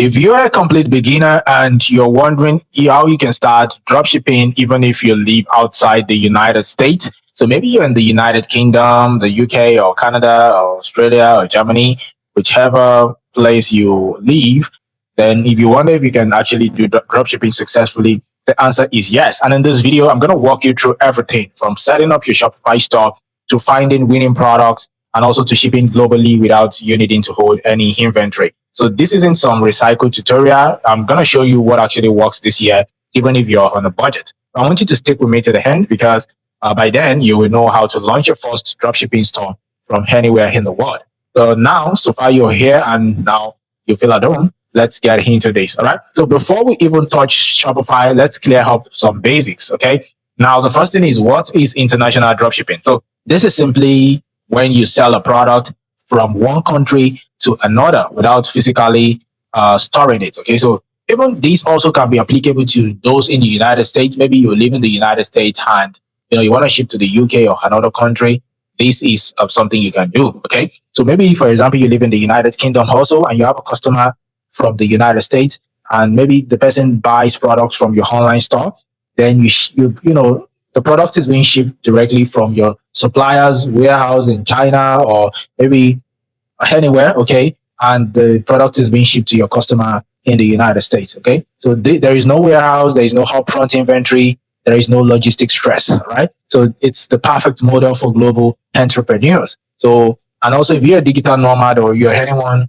If you're a complete beginner and you're wondering how you can start dropshipping even if you live outside the United States, so maybe you're in the United Kingdom, the UK, or Canada, or Australia, or Germany, whichever place you live, then if you wonder if you can actually do dropshipping successfully, the answer is yes. And in this video, I'm going to walk you through everything from setting up your Shopify store to finding winning products and also to shipping globally without you needing to hold any inventory. So this isn't some recycled tutorial. I'm going to show you what actually works this year, even if you're on a budget. I want you to stick with me to the end because by then you will know how to launch your first dropshipping store from anywhere in the world. So now, so far you're here and now you feel at home. Let's get into this. All right. So before we even touch Shopify, let's clear up some basics. Okay. Now, the first thing is, what is international dropshipping? So this is simply when you sell a product from one country to another without physically storing it. Okay. So even this also can be applicable to those in the United States. Maybe you live in the United States and you want to ship to the UK or another country. This is something you can do. Okay. So maybe, for example, you live in the United Kingdom also and you have a customer from the United States, and maybe the person buys products from your online store, then the product is being shipped directly from your supplier's warehouse in China or maybe anywhere, okay? And the product is being shipped to your customer in the United States, okay? So there is no warehouse, there is no upfront inventory, there is no logistic stress, right? So it's the perfect model for global entrepreneurs. So, and also if you're a digital nomad or you're anyone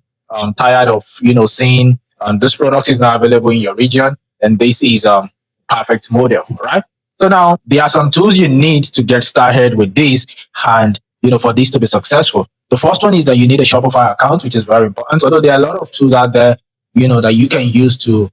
tired of seeing this product is not available in your region, then this is perfect model, right? So now there are some tools you need to get started with this, and for this to be successful. The first one is that you need a Shopify account, which is very important. Although there are a lot of tools out there, that you can use to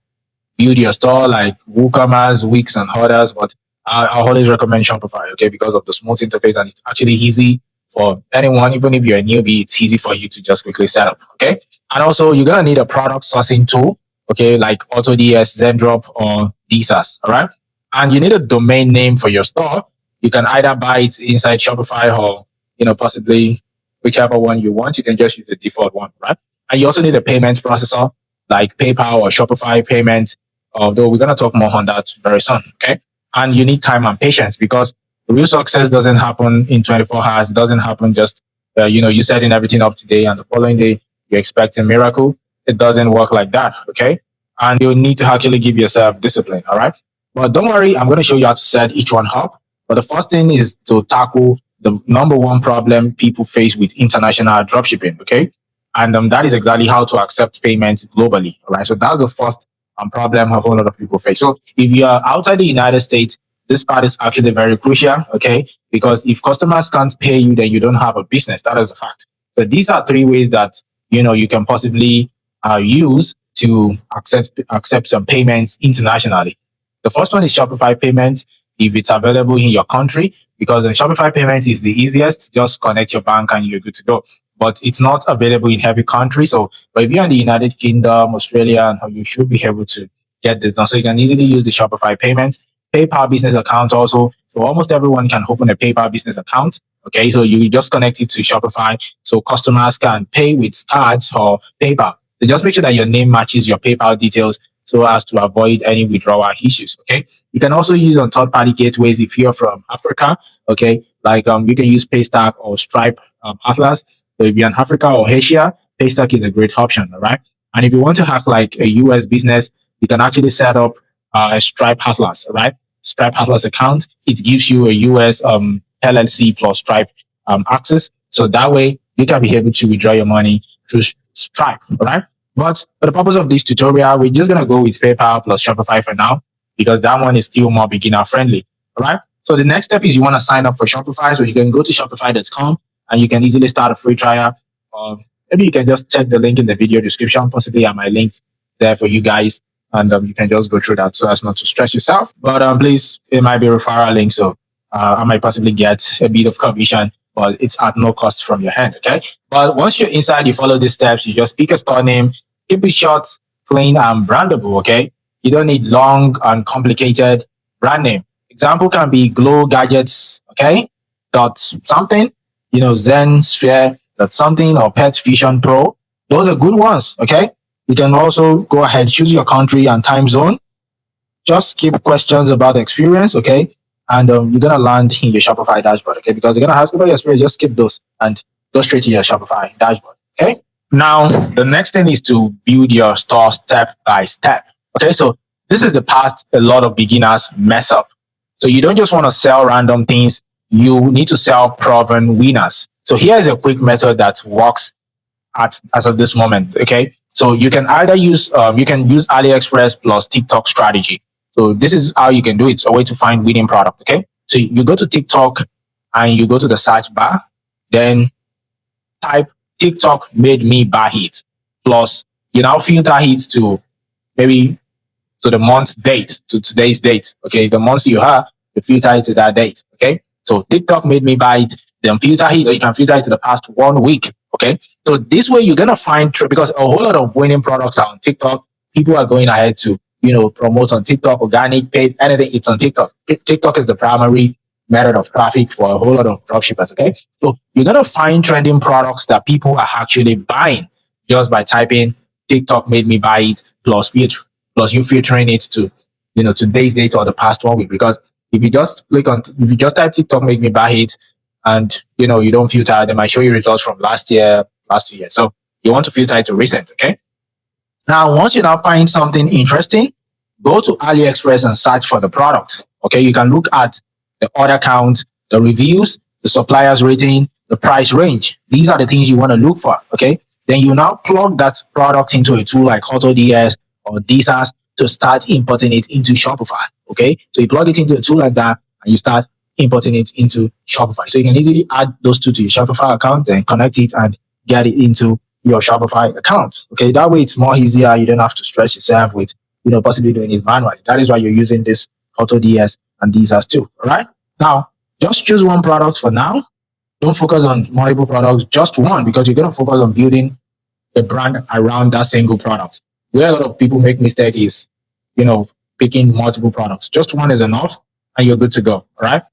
build your store, like WooCommerce, Wix, and others. But I always recommend Shopify, okay, because of the smooth interface, and it's actually easy for anyone. Even if you're a newbie, it's easy for you to just quickly set up, okay? And also, you're gonna need a product sourcing tool, okay, like AutoDS, Zendrop, or DSers, all right? And you need a domain name for your store. You can either buy it inside Shopify or, possibly whichever one you want. You can just use the default one, right? And you also need a payment processor like PayPal or Shopify payments, although we're gonna talk more on that very soon, okay? And you need time and patience because real success doesn't happen in 24 hours. It doesn't happen just, you setting everything up today and the following day you expect a miracle. It doesn't work like that, okay? And you need to actually give yourself discipline, all right? But don't worry, I'm going to show you how to set each one up. But the first thing is to tackle the number one problem people face with international dropshipping, okay? And that is exactly how to accept payments globally, all right? So that's the first problem a whole lot of people face. So if you are outside the United States, this part is actually very crucial, okay? Because if customers can't pay you, then you don't have a business. That is a fact. So these are three ways that you can possibly use to accept some payments internationally. The first one is Shopify payments if it's available in your country, because Shopify payments is the easiest. Just connect your bank and you're good to go. But it's not available in every country. So, but if you're in the United Kingdom, Australia, you should be able to get this done. So you can easily use the Shopify payments. PayPal business account also. So almost everyone can open a PayPal business account. Okay, so you just connect it to Shopify so customers can pay with cards or PayPal. So just make sure that your name matches your PayPal details so as to avoid any withdrawal issues. Okay, you can also use on third-party gateways if you're from Africa. Okay, like you can use Paystack or Stripe Atlas. So if you're in Africa or Asia, Paystack is a great option. All right, and if you want to hack like a US business, you can actually set up a Stripe Atlas. Right, Stripe Atlas account. It gives you a US LLC plus Stripe access. So that way you can be able to withdraw your money through Stripe, all right? But for the purpose of this tutorial, we're just going to go with PayPal plus Shopify for now because that one is still more beginner friendly, all right? So the next step is you want to sign up for Shopify. So you can go to shopify.com and you can easily start a free trial. Maybe you can just check the link in the video description. Possibly I might link there for you guys. And you can just go through that so as not to stress yourself. But please, it might be a referral link. So I might possibly get a bit of commission, but it's at no cost from your hand, okay? But once you're inside, you follow these steps. You just pick a store name, keep it short, plain, and brandable, okay? You don't need long and complicated brand name. Example can be Glow Gadgets, okay? Dot something, Zen Sphere, dot something, or Pet Vision Pro. Those are good ones, okay? You can also go ahead, choose your country and time zone. Just keep questions about the experience, okay? And you're gonna land in your Shopify dashboard, okay? Because they're gonna ask about your experience. Just skip those and go straight to your Shopify dashboard, okay? Now, the next thing is to build your store step by step. Okay, so this is the part a lot of beginners mess up. So you don't just want to sell random things, you need to sell proven winners. So here is a quick method that works as of this moment. Okay, so you can either use AliExpress plus TikTok strategy. So this is how you can do it. It's a way to find winning product. Okay, so you go to TikTok and you go to the search bar, then type TikTok made me buy it. Plus, you now filter it to maybe to the month's date, to today's date. Okay, the months you have, you filter it to that date. Okay, so TikTok made me buy it. Then filter it, or you can filter it to the past 1 week. Okay, so this way you're gonna find because a whole lot of winning products are on TikTok. People are going ahead to promote on TikTok, organic, paid, anything. It's on TikTok. TikTok is the primary method of traffic for a whole lot of dropshippers. Okay, so you're gonna find trending products that people are actually buying just by typing TikTok made me buy it plus you filtering it to today's date or the past 1 week. Because if you just type TikTok make me buy it and you don't filter, they might show you results from last year, last 2 years. So you want to filter it to recent. Okay, now once you now find something interesting, go to AliExpress and search for the product. Okay, you can look at the order count, the reviews, the supplier's rating, the price range. These are the things you want to look for. Okay, then you now plug that product into a tool like AutoDS or DSers to start importing it into Shopify. Okay, so you plug it into a tool like that and you start importing it into Shopify. So you can easily add those two to your Shopify account and connect it and get it into your Shopify account. Okay, that way it's more easier. You don't have to stress yourself with possibly doing it manually. That is why you're using this AutoDS and DSers too. All right. Now, just choose one product for now. Don't focus on multiple products, just one, because you're going to focus on building the brand around that single product. Where a lot of people make mistake is, picking multiple products. Just one is enough and you're good to go. All right.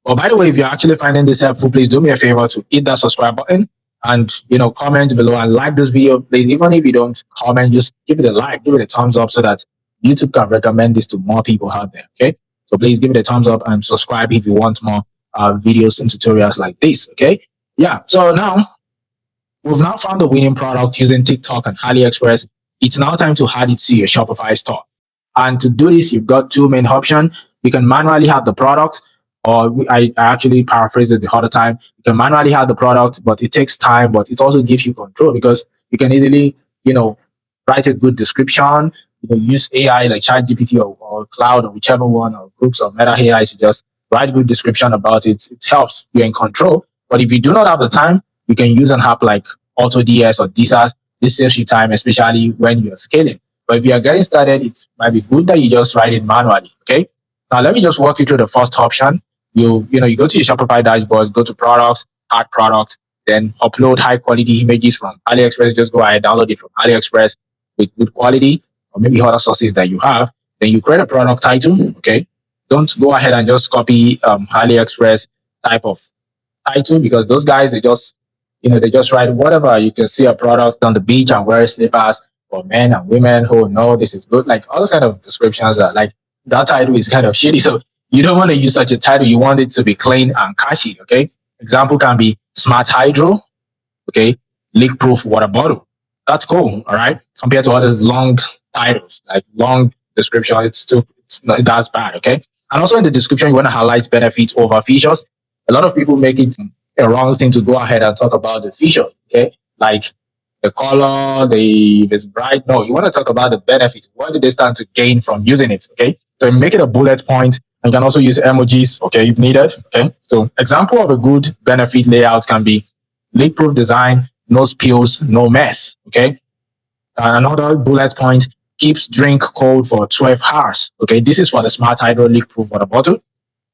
Well, by the way, if you're actually finding this helpful, please do me a favor to hit that subscribe button and, comment below and like this video. Please, even if you don't comment, just give it a like, give it a thumbs up so that YouTube can recommend this to more people out there. Okay. So please give it a thumbs up and subscribe if you want more videos and tutorials like this. Okay. Yeah. So now we've now found the winning product using TikTok and AliExpress. It's now time to add it to your Shopify store. And to do this, you've got two main options. You can manually have the product, or I actually paraphrase it the other time. You can manually have the product, but it takes time, but it also gives you control because you can easily, write a good description. Use AI like ChatGPT or Cloud or whichever one, or Groups or Meta AI to just write a good description about it. It helps. You're in control. But if you do not have the time, you can use an app like AutoDS or DSers. This saves you time, especially when you're scaling. But if you are getting started, it might be good that you just write it manually. Okay. Now let me just walk you through the first option. You go to your Shopify dashboard, go to products, add products, then upload high quality images from AliExpress. Just go ahead, download it from AliExpress with good quality, or maybe other sources that you have. Then you create a product title. Okay. Don't go ahead and just copy AliExpress type of title, because those guys, they just write whatever. You can see a product on the beach and wear slippers for men and women who know this is good. Like all those kind of descriptions are like, that title is kind of shitty. So you don't want to use such a title. You want it to be clean and catchy. Okay. Example can be smart hydro. Okay. Leak proof water bottle. That's cool. All right. Compared to other long titles, like long description, that's bad. Okay. And also in the description, you want to highlight benefits over features. A lot of people make it a wrong thing to go ahead and talk about the features. Okay. Like the color, if it's bright. No, you want to talk about the benefit. What do they stand to gain from using it? Okay. So make it a bullet point, and you can also use emojis. Okay, if needed. Okay. So example of a good benefit layout can be leak-proof design, no spills, no mess. Okay. Another bullet point: keeps drink cold for 12 hours. Okay. This is for the smart hydro leak-proof water bottle.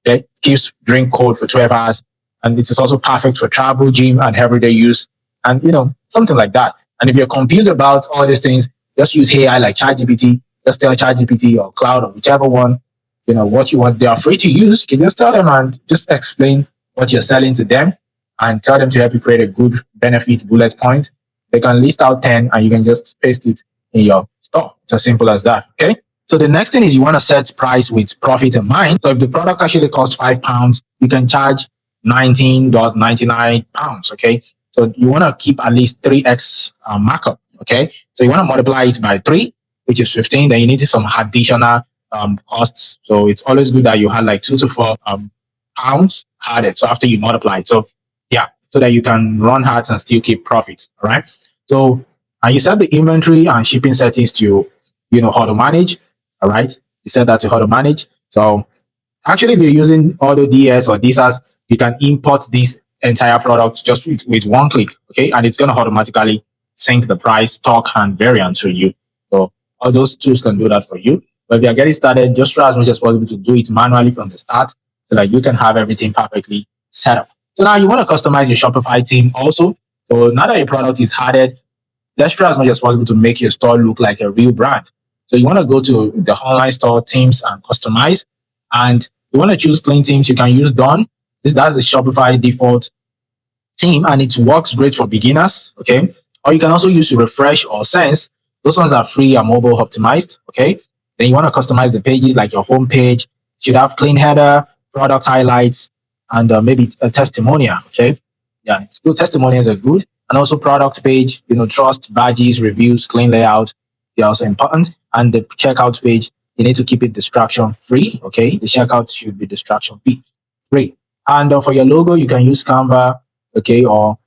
Okay. Keeps drink cold for 12 hours. And it is also perfect for travel, gym, and everyday use. And, something like that. And if you're confused about all these things, just use AI like ChatGPT. Just tell ChatGPT or Cloud or whichever one, what you want. They're free to use. You can just tell them and just explain what you're selling to them and tell them to help you create a good benefit bullet point. They can list out 10 and you can just paste it in your store. It's as simple as that. Okay. So the next thing is you want to set price with profit in mind. So if the product actually costs £5, you can charge £19.99. Okay. So you want to keep at least 3x markup. Okay. So you want to multiply it by 3, which is 15. Then you need some additional costs. So it's always good that you had like 2 to 4 pounds added. So after you multiply it. So yeah, so that you can run ads and still keep profits. All right. So and you set the inventory and shipping settings to auto manage. All right. You set that to auto manage. So actually, if you're using AutoDS or DSers, you can import this entire product just with one click. Okay. And it's going to automatically sync the price, stock, and variance for you. So all those tools can do that for you. But if you're getting started, just try as much as possible to do it manually from the start so that you can have everything perfectly set up. So now you want to customize your Shopify theme also. So now that your product is added, let's try as much as possible to make your store look like a real brand. So you want to go to the online store themes and customize, and you want to choose clean themes. You can use Dawn. That's the Shopify default theme, and it works great for beginners. Okay, or you can also use Refresh or Sense. Those ones are free and mobile optimized. Okay, then you want to customize the pages like your home page. Should have clean header, product highlights, and maybe a testimonial. Okay, yeah, it's good. Testimonials are good, and also product page. Trust badges, reviews, clean layout. They're also important. And the checkout page, you need to keep it distraction free. Okay, the checkout should be distraction free. And for your logo, you can use Canva, okay, or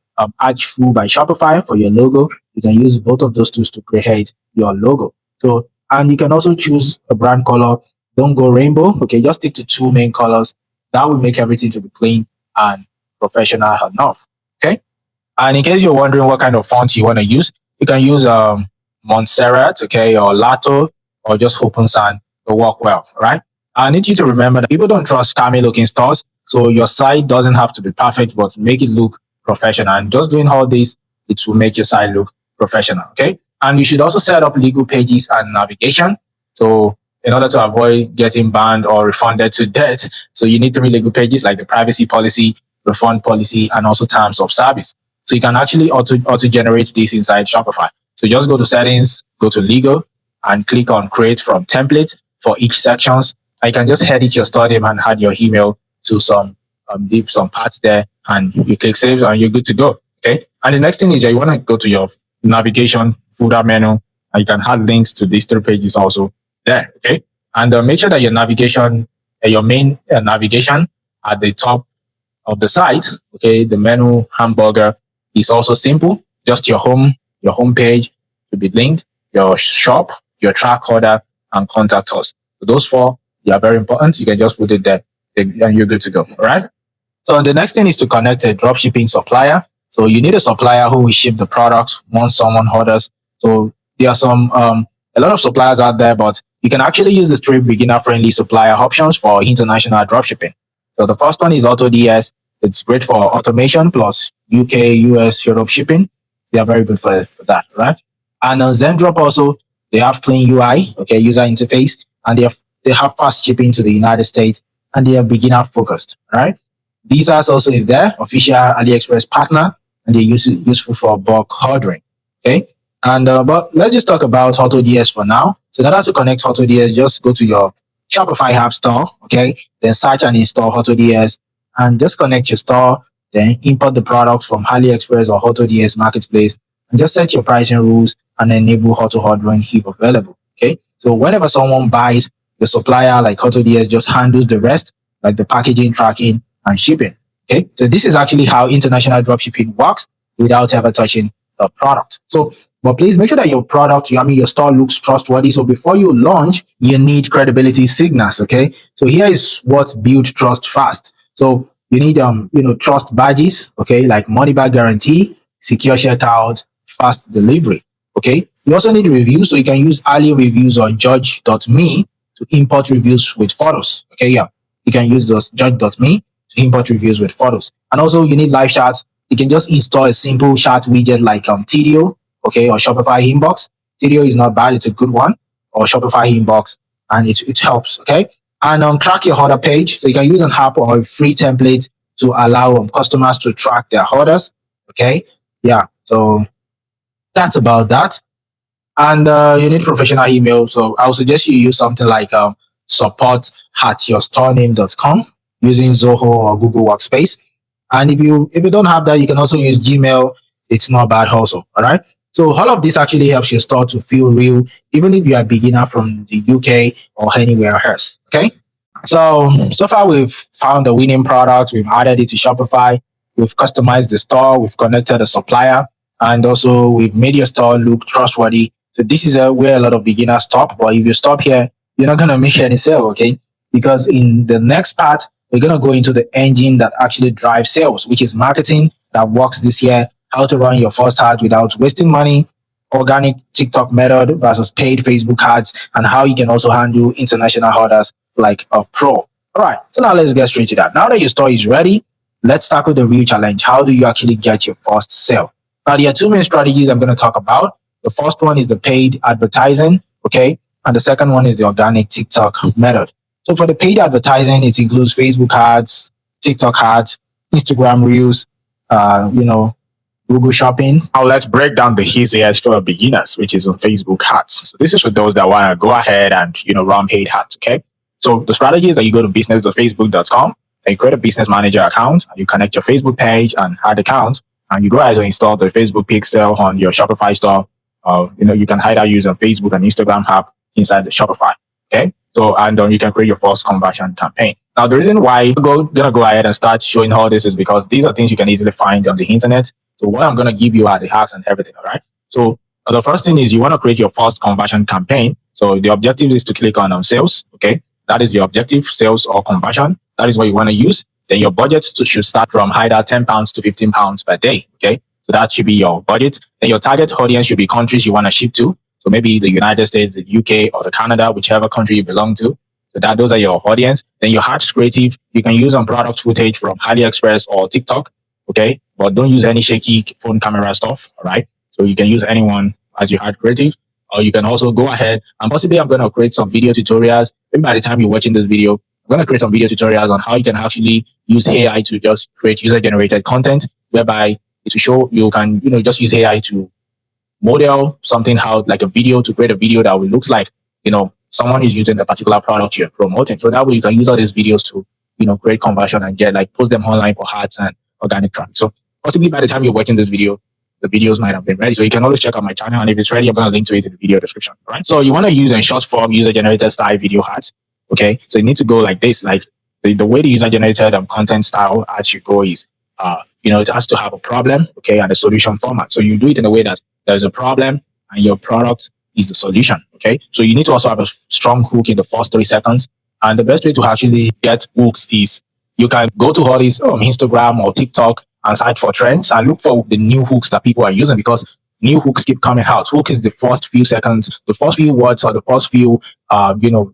Archful by Shopify for your logo. You can use both of those tools to create your logo. So, and you can also choose a brand color. Don't go rainbow. Okay, just stick to 2 main colors. That will make everything to be clean and professional enough. Okay. And in case you're wondering what kind of font you want to use, you can use Montserrat, okay, or Lato, or just Hopunsan to work well, right? I need you to remember that people don't trust scammy looking stores. So your site doesn't have to be perfect, but make it look professional. And just doing all this, it will make your site look professional, okay? And you should also set up legal pages and navigation. So in order to avoid getting banned or refunded to debt, so you need 3 legal pages like the privacy policy, refund policy, and also terms of service. So you can actually auto generate this inside Shopify. So just go to settings, go to legal, and click on create from template for each sections. And you can just edit your store name and add your email to leave some parts there, and you click save and you're good to go. Okay. And the next thing is that you want to go to your navigation footer menu, and you can add links to these 3 pages also there. Okay. And make sure that your navigation, your main navigation at the top of the site, okay, the menu hamburger is also simple. Just your home page to be linked, your shop, your track order, and contact us. So those 4, they are very important. You can just put it there and you're good to go. All right. So the next thing is to connect a dropshipping supplier. So you need a supplier who will ship the product once someone orders. So there are some a lot of suppliers out there, but you can actually use the 3 beginner-friendly supplier options for international dropshipping. So the first one is AutoDS. It's great for automation plus UK, US, Europe shipping. They are very good for that, right? And Zendrop also, they have clean UI, okay, user interface, and they have fast shipping to the United States, and they are beginner focused, right? DSers also is there, official AliExpress partner, and they're useful for bulk ordering, okay? And but let's just talk about AutoDS for now. So in order to connect AutoDS, just go to your Shopify app store, okay? Then search and install AutoDS, and just connect your store. Then import the products from AliExpress or AutoDS marketplace, and just set your pricing rules and enable auto ordering if available. Okay. So whenever someone buys, the supplier like AutoDS just handles the rest, like the packaging, tracking, and shipping. Okay. So this is actually how international dropshipping works without ever touching the product. So, but please make sure that your product, your store looks trustworthy. So before you launch, you need credibility signals. Okay. So here is what builds trust fast. So you need trust badges, okay, like money back guarantee, secure checkout, fast delivery. Okay. You also need reviews, so you can use Ali reviews or judge.me to import reviews with photos. Okay, yeah. You can use those judge.me to import reviews with photos. And also you need live chats. You can just install a simple chat widget like Tidio, okay, or Shopify Inbox. Tidio is not bad, it's a good one, or Shopify Inbox, and it helps, okay? And track your order page. So you can use an app or a free template to allow customers to track their orders. Okay. Yeah. So that's about that. And you need professional email. So I would suggest you use something like support at yourstorename.com using Zoho or Google Workspace. And if you don't have that, you can also use Gmail. It's not bad also. All right. So all of this actually helps your store to feel real, even if you are a beginner from the UK or anywhere else. Okay. So far we've found the winning product, we've added it to Shopify, we've customized the store, we've connected the supplier, and also we've made your store look trustworthy. So this is where a lot of beginners stop. But if you stop here, you're not gonna make any sale, okay? Because in the next part, we're gonna go into the engine that actually drives sales, which is marketing that works this year, how to run your first ad without wasting money, organic TikTok method versus paid Facebook ads, and how you can also handle international orders like a pro. All right, so now let's get straight to that. Now that your store is ready, let's tackle the real challenge. How do you actually get your first sale? Now, there are two main strategies I'm going to talk about. The first one is the paid advertising, okay? And the second one is the organic TikTok method. So for the paid advertising, it includes Facebook ads, TikTok ads, Instagram Reels, Google Shopping. Now let's break down the easiest for beginners, which is on Facebook ads. So this is for those that want to go ahead and run paid ads. Okay. So the strategy is that you go to business.facebook.com and you create a business manager account and you connect your Facebook page and ad account and you go ahead and install the Facebook pixel on your Shopify store. You can either use a Facebook and Instagram app inside the Shopify. Okay. So and you can create your first conversion campaign. Now the reason why I'm gonna go ahead and start showing all this is because these are things you can easily find on the internet. So what I'm going to give you are the hacks and everything. All right. So the first thing is you want to create your first conversion campaign. So the objective is to click on sales. Okay. That is your objective, sales or conversion. That is what you want to use. Then your budget should start from either £10 to £15 per day. Okay. So that should be your budget. Then your target audience should be countries you want to ship to. So maybe the United States, the UK or the Canada, whichever country you belong to. So those are your audience. Then your ads creative, you can use on product footage from AliExpress or TikTok. Okay. But don't use any shaky phone camera stuff. All right. So you can use anyone as your ad creative, or you can also go ahead and possibly I'm going to create some video tutorials. Maybe by the time you're watching this video, I'm going to create some video tutorials on how you can actually use AI to just create user generated content, whereby it will show you can, just use AI to model something out like a video to create a video that will looks like, someone is using a particular product you're promoting. So that way you can use all these videos to, create conversion and get post them online for ads and organic traffic. So possibly by the time you're watching this video, the videos might have been ready. So you can always check out my channel. And if it's ready, I'm going to link to it in the video description. All right. So you want to use a short form user generated style video ads. Okay. So you need to go like this, like the way the user generated content style ad should go is, it has to have a problem. Okay. And a solution format. So you do it in a way that there's a problem and your product is the solution. Okay. So you need to also have a strong hook in the first 3 seconds. And the best way to actually get hooks is you can go to all these Instagram or TikTok and search for trends and look for the new hooks that people are using, because new hooks keep coming out. Hook is the first few seconds, the first few words, or the first few,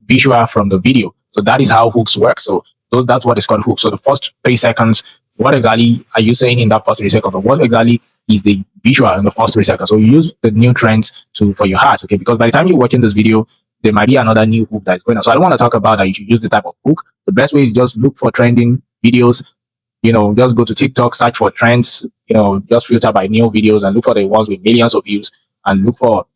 visual from the video. So that is how hooks work. So that's what is called hook. So the first 3 seconds, what exactly are you saying in that first 3 seconds? Or what exactly is the visual in the first 3 seconds? So you use the new trends for your ads, okay? Because by the time you're watching this video, there might be another new hook that's going on. So I don't want to talk about that you should use this type of hook. The best way is just look for trending videos. Just go to TikTok, search for trends, just filter by new videos and look for the ones with millions of views and look for,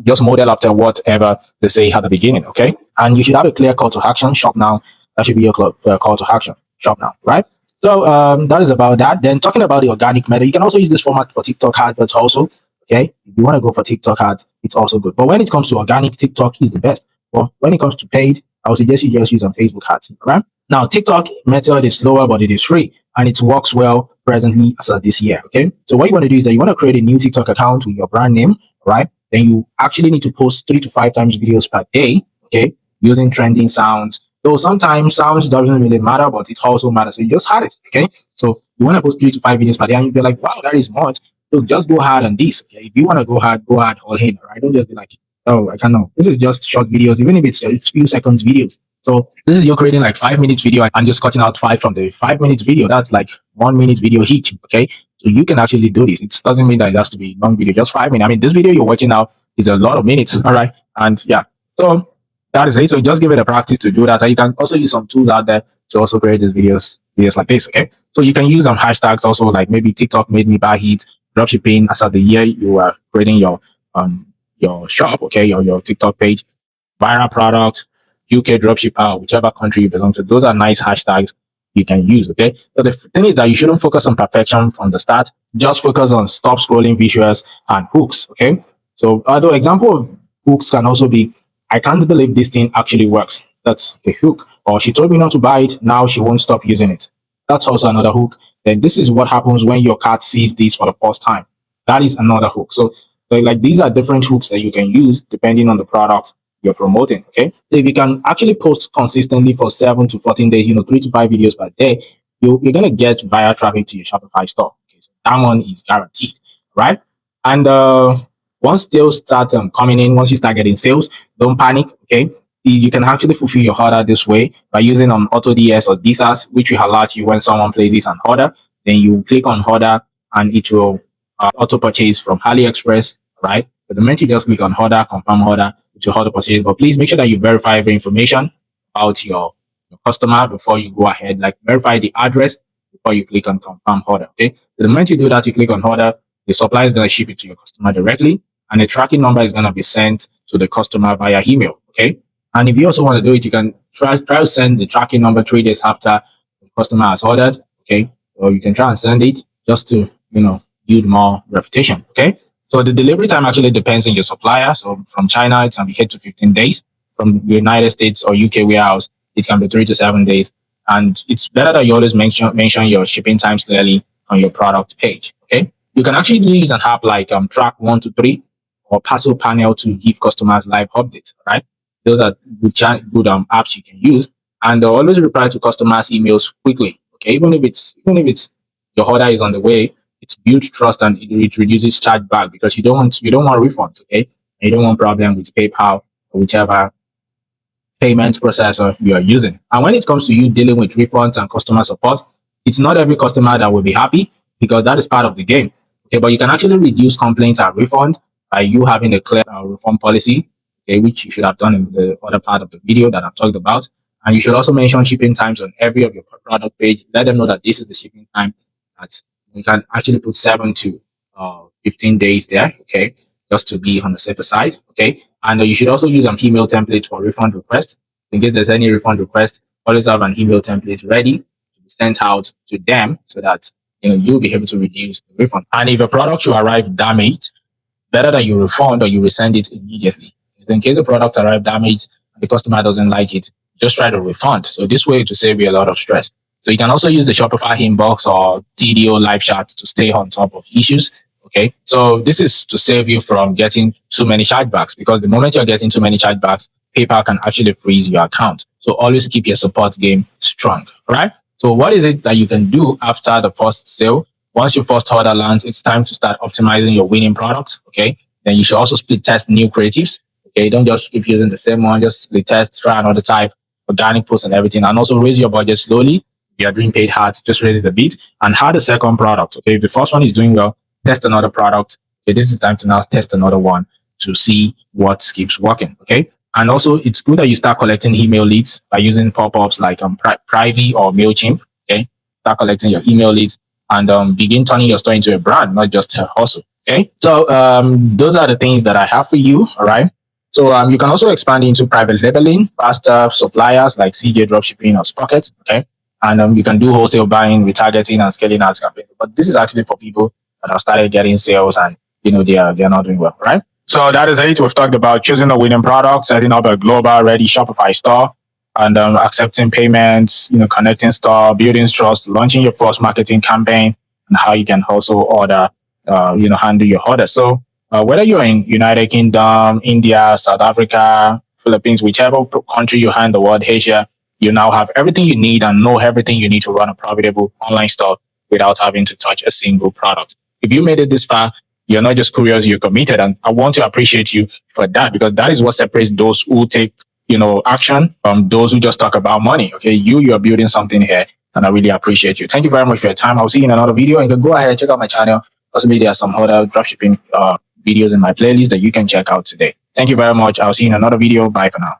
just model after whatever they say at the beginning. Okay. And you should have a clear call to action. Shop now. That should be your call to action. Shop now. Right. So that is about that. Then talking about the organic method, you can also use this format for TikTok ads, but also, okay, if you want to go for TikTok ads, it's also good. But when it comes to organic, TikTok is the best. But when it comes to paid, I would suggest you just use on Facebook ads. Right. Now, TikTok method is slower, but it is free and it works well presently as of this year. Okay. So what you want to do is that you want to create a new TikTok account with your brand name, right? Then you actually need to post 3 to 5 times videos per day. Okay. Using trending sounds. Though sometimes sounds doesn't really matter, but it also matters. So you just had it. Okay. So you want to post 3 to 5 videos per day and you'll be like, wow, that is much. So just go hard on this. Okay? If you want to go hard all in. Right? Don't just be like, oh, I can't know. This is just short videos, even if it's few seconds videos. So this is you creating like 5 minutes video and just cutting out 5 from the 5 minutes video. That's like 1 minute video each. Okay. So you can actually do this. It doesn't mean that it has to be long video, just 5 minutes. I mean, this video you're watching now is a lot of minutes. All right. And yeah, so that is it. So just give it a practice to do that. And you can also use some tools out there to also create these videos like this. Okay. So you can use some hashtags also, like maybe TikTok made me buy it, dropshipping as of the year you are creating your your shop, okay, your TikTok page, viral product, UK dropshipper, whichever country you belong to. Those are nice hashtags you can use. Okay. So the thing is that you shouldn't focus on perfection from the start. Just focus on stop scrolling visuals and hooks. Okay. So although example of hooks can also be, I can't believe this thing actually works. That's a hook. Or she told me not to buy it. Now she won't stop using it. That's also another hook. Then this is what happens when your cart sees this for the first time. That is another hook. So like these are different hooks that you can use depending on the product you're promoting. Okay. So if you can actually post consistently for 7 to 14 days, 3 to 5 videos per day, you're going to get viral traffic to your Shopify store. Okay. So that one is guaranteed, right? And once sales start coming in, once you start getting sales, don't panic. Okay. You can actually fulfill your order this way by using AutoDS or DSers, which will alert you when someone places an order. Then you click on order and it will auto purchase from AliExpress, right? But the moment you just click on order, confirm order, it will auto purchase. But please make sure that you verify every information about your customer before you go ahead. Like verify the address before you click on confirm order. Okay. So the moment you do that, you click on order, the supplier is going to ship it to your customer directly, and the tracking number is going to be sent to the customer via email. Okay. And if you also want to do it, you can try to send the tracking number 3 days after the customer has ordered. Okay. Or you can try and send it just to, build more reputation. Okay. So the delivery time actually depends on your supplier. So from China, it can be 8 to 15 days. From the United States or UK warehouse, it can be 3 to 7 days. And it's better that you always mention your shipping times clearly on your product page. Okay. You can actually use an app like Track123 or Parcel Panel to give customers live updates. Right. Those are good apps you can use, and they'll always reply to customers' emails quickly. Okay, even if it's your order is on the way, it's built trust and it reduces chargeback because you don't want refunds. Okay, you don't want problem with PayPal or whichever payment processor you are using. And when it comes to you dealing with refunds and customer support, it's not every customer that will be happy because that is part of the game. Okay, but you can actually reduce complaints and refund by you having a clear refund policy, okay, which you should have done in the other part of the video that I've talked about. And you should also mention shipping times on every of your product page. Let them know that this is the shipping time. That you can actually put 7 to 15 days there, okay, just to be on the safer side, okay. And you should also use an email template for refund request. In case there's any refund request, always have an email template ready to be sent out to them so that you'll be able to reduce the refund. And if a product should arrive damaged, better that you refund or you resend it immediately. In case the product arrives damaged and the customer doesn't like it, just try to refund. So this way to save you a lot of stress. So you can also use the Shopify inbox or TDO live chat to stay on top of issues. Okay. So this is to save you from getting too many chargebacks, because the moment you're getting too many chargebacks, PayPal can actually freeze your account. So always keep your support game strong. Right. So what is it that you can do after the first sale? Once your first order lands, it's time to start optimizing your winning product. Okay. Then you should also split test new creatives. Okay. Don't just keep using the same one. Just split test, try another type, organic posts and everything. And also raise your budget slowly. If you are doing paid ads, just raise it a bit and add a second product. Okay. If the first one is doing well, test another product. Okay. This is the time to now test another one to see what keeps working. Okay. And also, it's good that you start collecting email leads by using pop-ups like Privy or MailChimp. Okay. Start collecting your email leads and begin turning your store into a brand, not just a hustle. Okay. So those are the things that I have for you. All right. So you can also expand into private labeling, faster suppliers like CJ Dropshipping or Sprocket. Okay. And you can do wholesale buying, retargeting, and scaling ads campaigns. But this is actually for people that have started getting sales and they're not doing well, right? So that is it. We've talked about choosing a winning product, setting up a global ready Shopify store, and accepting payments, connecting store, building trust, launching your first marketing campaign, and how you can also handle your order. So whether you're in United Kingdom, India, South Africa, Philippines, whichever country you are in the world, Asia, you now have everything you need and know everything you need to run a profitable online store without having to touch a single product. If you made it this far, you're not just curious, you're committed. And I want to appreciate you for that, because that is what separates those who take, action from those who just talk about money. Okay. You're building something here, and I really appreciate you. Thank you very much for your time. I'll see you in another video. You can go ahead and check out my channel. Possibly there are some other dropshipping videos in my playlist that you can check out today. Thank you very much. I'll see you in another video. Bye for now.